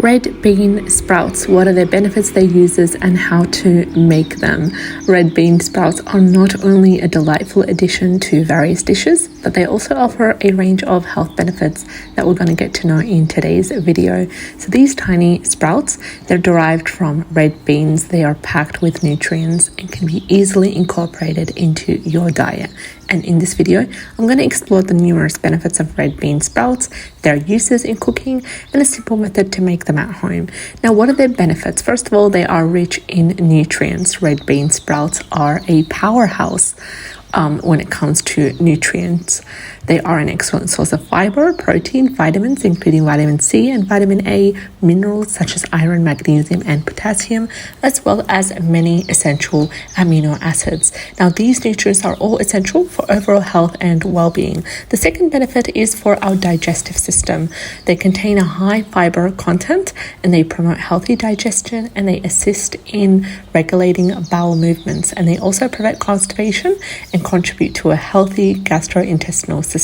Red bean sprouts, what are their benefits, their uses, and how to make them? Red bean sprouts are not only a delightful addition to various dishes, but they also offer a range of health benefits that we're going to get to know in today's video. So these tiny sprouts, they're derived from red beans. They are packed with nutrients and can be easily incorporated into your diet. And in this video, I'm going to explore the numerous benefits of red bean sprouts, their uses in cooking, and a simple method to make them at home. Now, what are their benefits? First of all, they are rich in nutrients. Red bean sprouts are a powerhouse when it comes to nutrients. They are an excellent source of fiber, protein, vitamins, including vitamin C and vitamin A, minerals such as iron, magnesium, and potassium, as well as many essential amino acids. Now, these nutrients are all essential for overall health and well-being. The second benefit is for our digestive system. They contain a high fiber content and they promote healthy digestion, and they assist in regulating bowel movements, and they also prevent constipation and contribute to a healthy gastrointestinal system.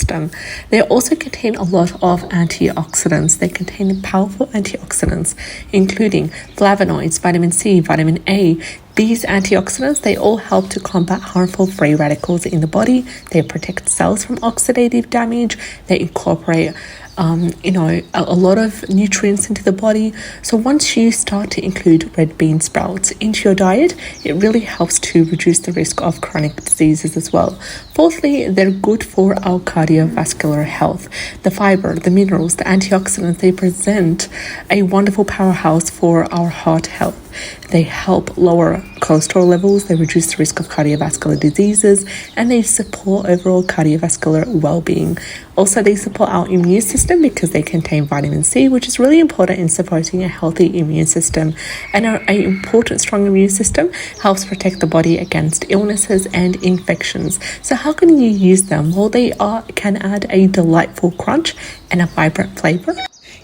They also contain a lot of antioxidants. They contain powerful antioxidants, including flavonoids, vitamin C, vitamin A. These antioxidants, they all help to combat harmful free radicals in the body. They protect cells from oxidative damage. They incorporate a lot of nutrients into the body. So once you start to include red bean sprouts into your diet, it really helps to reduce the risk of chronic diseases as well. Fourthly, they're good for our cardiovascular health. The fiber, the minerals, the antioxidants, they present a wonderful powerhouse for our heart health. They help lower cholesterol levels, they reduce the risk of cardiovascular diseases, and they support overall cardiovascular well-being. Also, they support our immune system because they contain vitamin C, which is really important in supporting a healthy immune system. And an important strong immune system helps protect the body against illnesses and infections. So how can you use them? Well, they can add a delightful crunch and a vibrant flavor.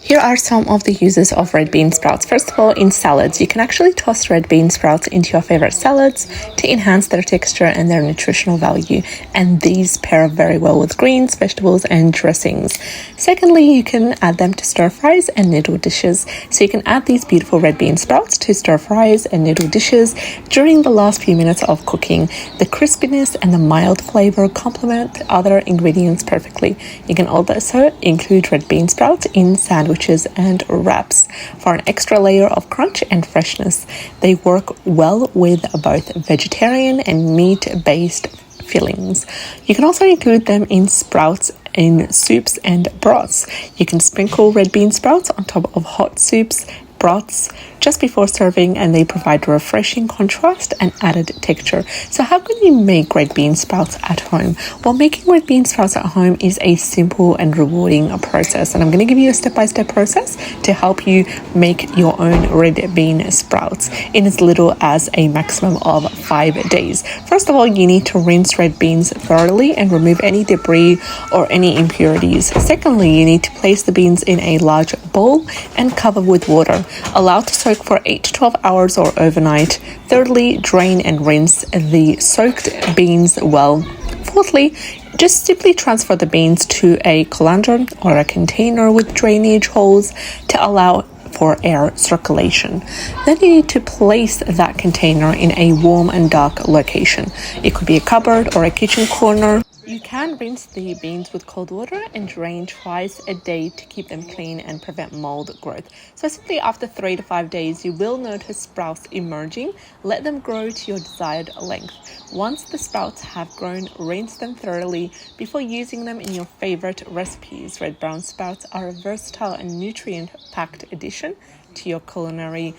Here are some of the uses of red bean sprouts. First of all, in salads, you can actually toss red bean sprouts into your favorite salads to enhance their texture and their nutritional value. And these pair very well with greens, vegetables, and dressings. Secondly, you can add them to stir fries and noodle dishes. So you can add these beautiful red bean sprouts to stir fries and noodle dishes during the last few minutes of cooking. The crispiness and the mild flavor complement the other ingredients perfectly. You can also include red bean sprouts in sandwiches and wraps for an extra layer of crunch and freshness. They work well with both vegetarian and meat-based fillings. You can also include them in sprouts in soups and broths. You can sprinkle red bean sprouts on top of hot soups, broths just before serving, and they provide refreshing contrast and added texture. So how can you make red bean sprouts at home? Well, making red bean sprouts at home is a simple and rewarding process, and I'm going to give you a step-by-step process to help you make your own red bean sprouts in as little as a maximum of 5 days. First of all, you need to rinse red beans thoroughly and remove any debris or any impurities. Secondly, you need to place the beans in a large bowl and cover with water. Allow to soak for 8 to 12 hours or overnight. Thirdly, drain and rinse the soaked beans well. Fourthly, just simply transfer the beans to a colander or a container with drainage holes to allow for air circulation. Then you need to place that container in a warm and dark location. It could be a cupboard or a kitchen corner. You can rinse the beans with cold water and drain twice a day to keep them clean and prevent mold growth. So simply after 3 to 5 days, you will notice sprouts emerging. Let them grow to your desired length. Once the sprouts have grown, rinse them thoroughly before using them in your favorite recipes. Red brown sprouts are a versatile and nutrient-packed addition to your culinary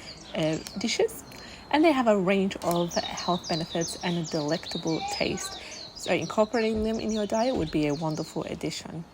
dishes, and they have a range of health benefits and a delectable taste. So incorporating them in your diet would be a wonderful addition.